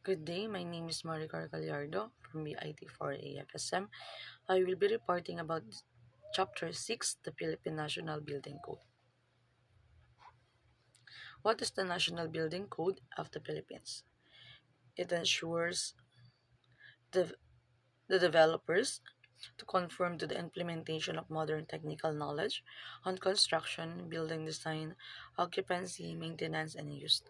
Good day, my name is Maricar Gallardo from BIT4AFSM. I will be reporting about Chapter 6, the Philippine National Building Code. What is the National Building Code of the Philippines? It ensures the, the developers to conform to the implementation of modern technical knowledge on construction, building design, occupancy, maintenance, and use.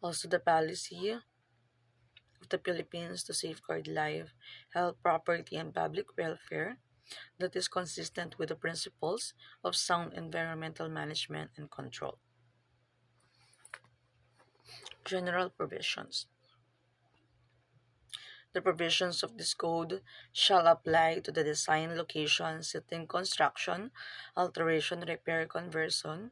Also, the policy of the Philippines to safeguard life, health, property, and public welfare that is consistent with the principles of sound environmental management and control. General provisions. The provisions of this code shall apply to the design, location, setting, construction, alteration, repair, conversion,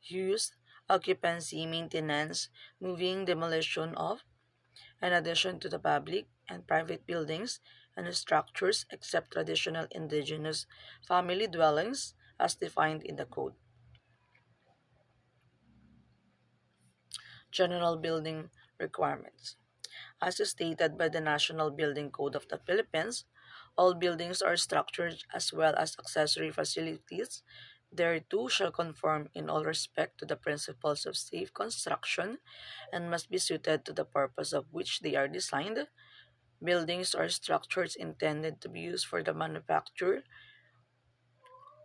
use, occupancy, maintenance, moving, demolition of, in addition to the public and private buildings and structures except traditional indigenous family dwellings as defined in the code. General building requirements. As stated by the National Building Code of the Philippines, all buildings or structures as well as accessory facilities thereto shall conform in all respect to the principles of safe construction and must be suited to the purpose of which they are designed. Buildings or structures intended to be used for the manufacture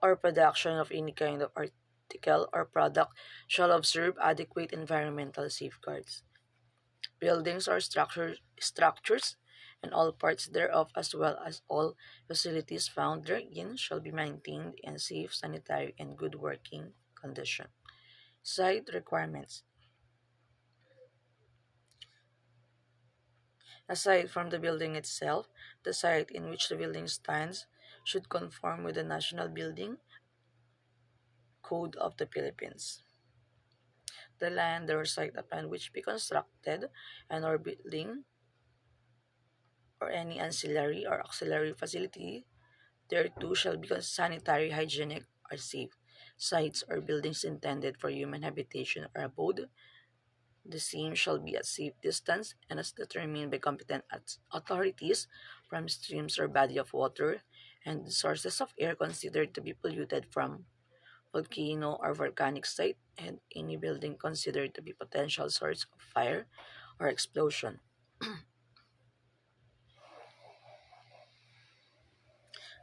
or production of any kind of article or product shall observe adequate environmental safeguards. Buildings or structures and all parts thereof as well as all facilities found therein shall be maintained in safe, sanitary, and good working condition. Site requirements. Aside from the building itself, the site in which the building stands should conform with the National Building Code of the Philippines. The land or site upon which be constructed and or building or any ancillary or auxiliary facility thereto shall be sanitary, hygienic, or safe. Sites or buildings intended for human habitation or abode. The same shall be at safe distance and as determined by competent authorities from streams or body of water and sources of air considered to be polluted from volcano or volcanic site and any building considered to be potential source of fire or explosion.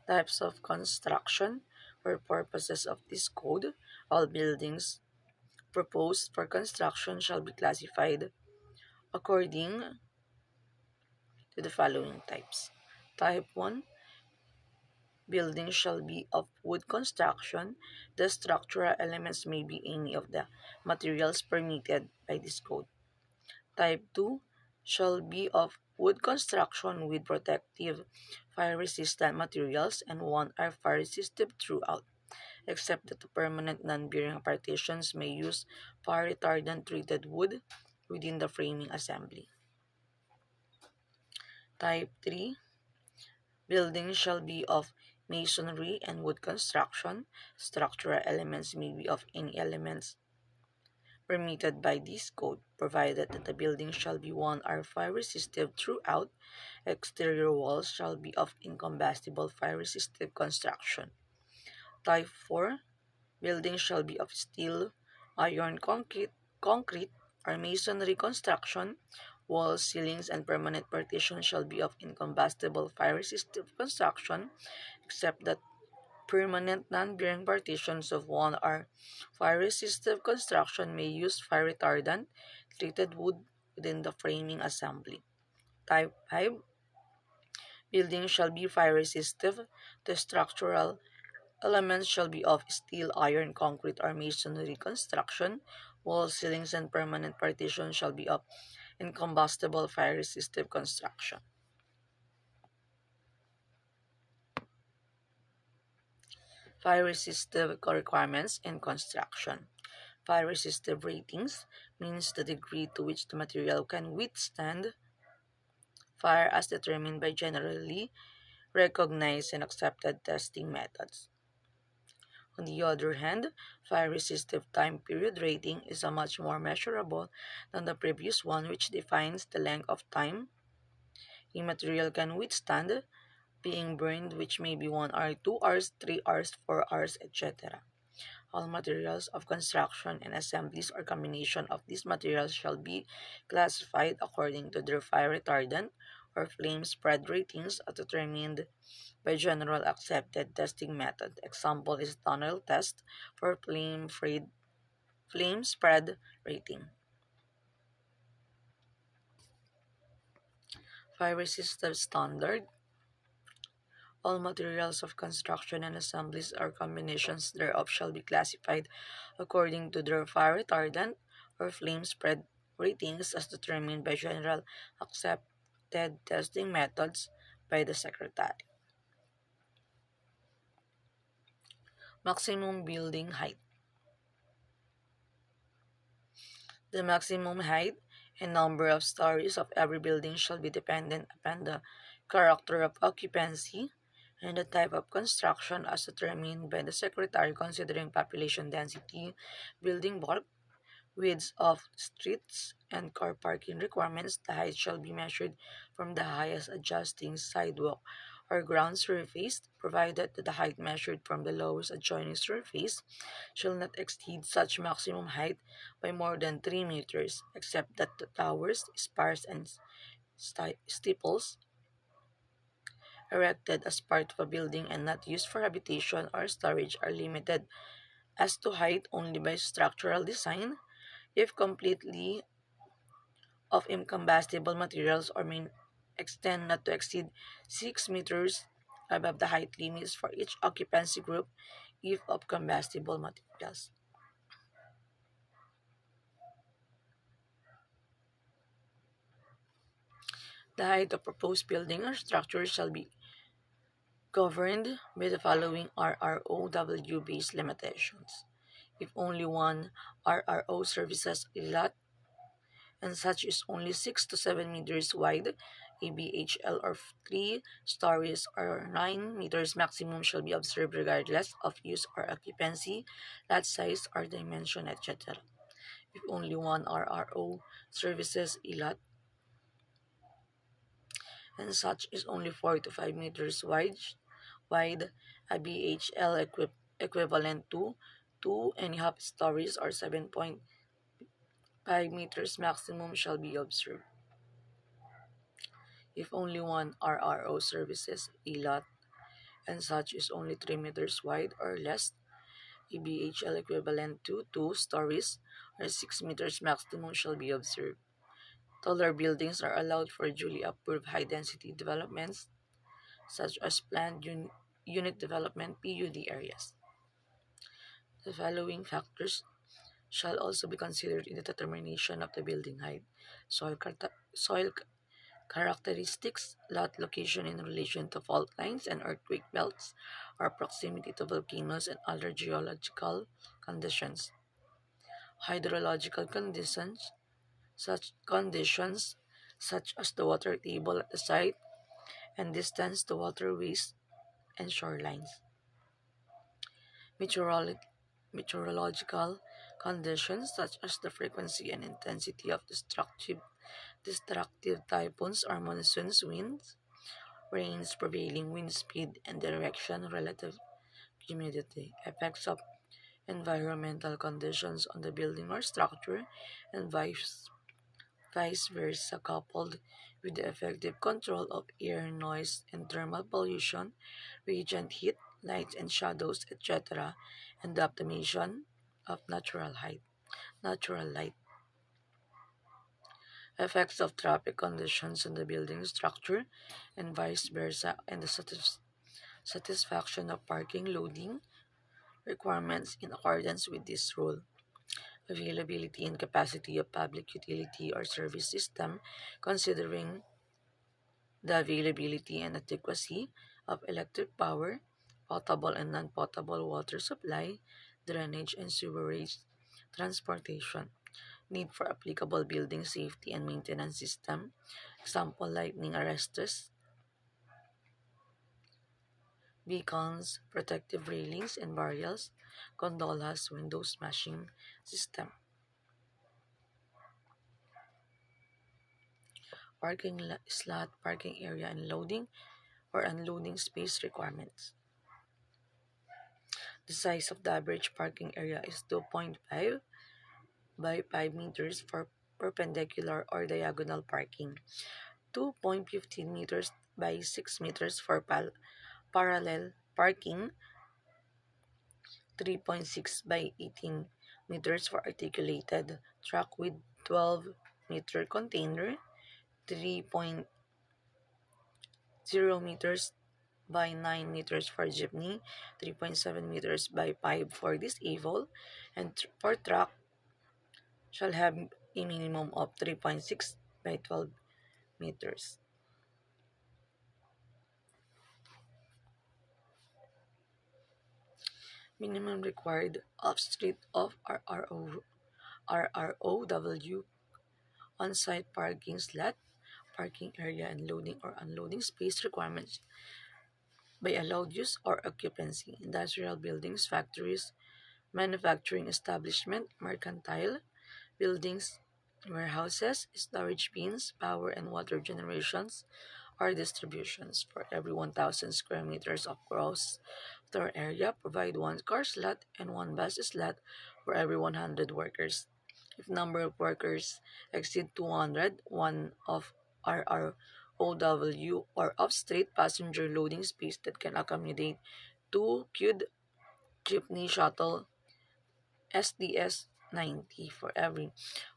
Types of construction for purposes of this code. All buildings proposed for construction shall be classified according to the following types. Type 1, buildings shall be of wood construction. The structural elements may be any of the materials permitted by this code. Type 2 shall be of wood construction with protective fire-resistant materials and one are fire-resistive throughout, except that the permanent non-bearing partitions may use fire-retardant treated wood within the framing assembly. Type 3, buildings shall be of masonry and wood construction. Structural elements may be of any elements permitted by this code, provided that the building shall be one are fire resistive throughout. Exterior walls shall be of incombustible fire resistive construction. Type 4, buildings shall be of steel, iron, concrete or masonry construction. Walls, ceilings, and permanent partitions shall be of incombustible fire-resistive construction, except that permanent non-bearing partitions of one or fire-resistive construction may use fire-retardant treated wood within the framing assembly. Type 5, buildings shall be fire-resistive. The structural elements shall be of steel, iron, concrete, or masonry construction. Walls, ceilings, and permanent partitions shall be of incombustible fire-resistive construction. Fire-resistive requirements in construction. Fire-resistive ratings means the degree to which the material can withstand fire as determined by generally recognized and accepted testing methods. On the other hand, fire resistive time period rating is a much more measurable than the previous one, which defines the length of time a material can withstand being burned, which may be 1 hour, 2 hours, 3 hours, 4 hours, etc. All materials of construction and assemblies or combination of these materials shall be classified according to their fire retardant or flame spread ratings as determined by general accepted testing method. Example is tunnel test for flame spread rating. Fire resistive standard. All materials of construction and assemblies or combinations thereof shall be classified according to their fire retardant or flame spread ratings as determined by general accepted testing methods by the Secretary. Maximum building height. The maximum height and number of stories of every building shall be dependent upon the character of occupancy and the type of construction as determined by the Secretary considering population density, building bulk, widths of streets, and car parking requirements. The height shall be measured from the highest adjusting sidewalk or ground surface, provided that the height measured from the lowest adjoining surface shall not exceed such maximum height by more than 3 meters, except that the towers, spires, and steeples erected as part of a building and not used for habitation or storage are limited as to height only by structural design if completely of incombustible materials or may extend not to exceed 6 meters above the height limits for each occupancy group if of combustible materials. The height of proposed building or structure shall be governed by the following RROW based limitations. If only one RRO services a lot and such is only 6 to 7 meters wide, ABHL or 3 stories or 9 meters maximum shall be observed regardless of use or occupancy, lot size or dimension, etc. If only one RRO services a lot and such is only 4 to 5 meters wide, a BHL equivalent to 2.5 stories or 7.5 meters maximum shall be observed. If only one RRO services a lot and such is only 3 meters wide or less, a BHL equivalent to 2 stories or 6 meters maximum shall be observed. Taller buildings are allowed for duly approved high density developments such as planned unit development PUD areas. The following factors shall also be considered in the determination of the building height: soil characteristics, lot location in relation to fault lines and earthquake belts, or proximity to volcanoes and other geological conditions. Hydrological conditions such as the water table at the site and distance to waterways and shorelines. Meteorolo- Meteorological conditions such as the frequency and intensity of destructive typhoons or monsoons winds, rains, prevailing wind speed and direction, relative humidity, effects of environmental conditions on the building or structure, and vice versa, coupled with the effective control of air, noise, and thermal pollution, radiant heat, lights and shadows, etc., and the optimization of natural light. Effects of traffic conditions on the building structure, and vice versa, and the satisfaction of parking loading requirements in accordance with this rule. Availability and capacity of public utility or service system, considering the availability and adequacy of electric power, potable and non-potable water supply, drainage and sewerage, transportation, need for applicable building safety and maintenance system, example lightning arresters, beacons, protective railings and barriers, gondolas, window smashing system, slot, parking area, and loading or unloading space requirements. The size of the average parking area is 2.5 by 5 meters for perpendicular or diagonal parking, 2.15 meters by 6 meters for parallel parking, 3.6 by 18 meters for articulated truck with 12-meter container, 3.0 meters by 9 meters for jeepney, 3.7 meters by 5 for disabled, and for truck shall have a minimum of 3.6 by 12 meters. Minimum required off-street of RROW on-site parking slot, parking area and loading or unloading space requirements by allowed use or occupancy, industrial buildings, factories, manufacturing establishment, mercantile buildings, warehouses, storage bins, power and water generations or distributions. For every 1,000 square meters of gross floor area, provide one car slot and one bus slot for every 100 workers. If number of workers exceed 200, one of RROW or off-street passenger loading space that can accommodate two queued jeepney shuttle SDS 90 for every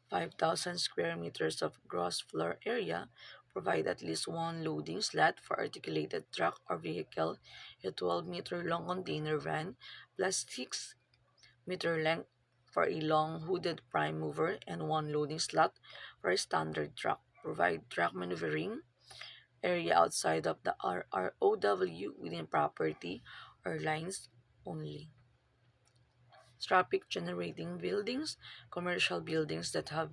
5,000 square meters of gross floor area. Provide at least one loading slot for articulated truck or vehicle, a 12-meter long container van, plus 6-meter length for a long hooded prime mover, and one loading slot for a standard truck. Provide truck maneuvering area outside of the RROW within property or lines only. Traffic generating buildings, commercial buildings that have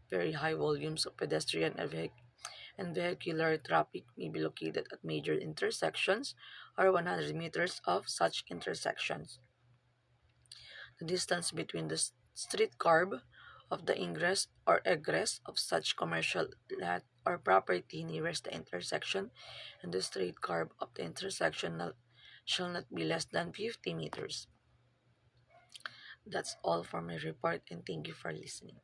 very high volumes of pedestrian and vehicular traffic may be located at major intersections or 100 meters of such intersections. The distance between the street curb of the ingress or egress of such commercial lot or property nearest the intersection and the street curb of the intersection shall not be less than 50 meters. That's all for my report and thank you for listening.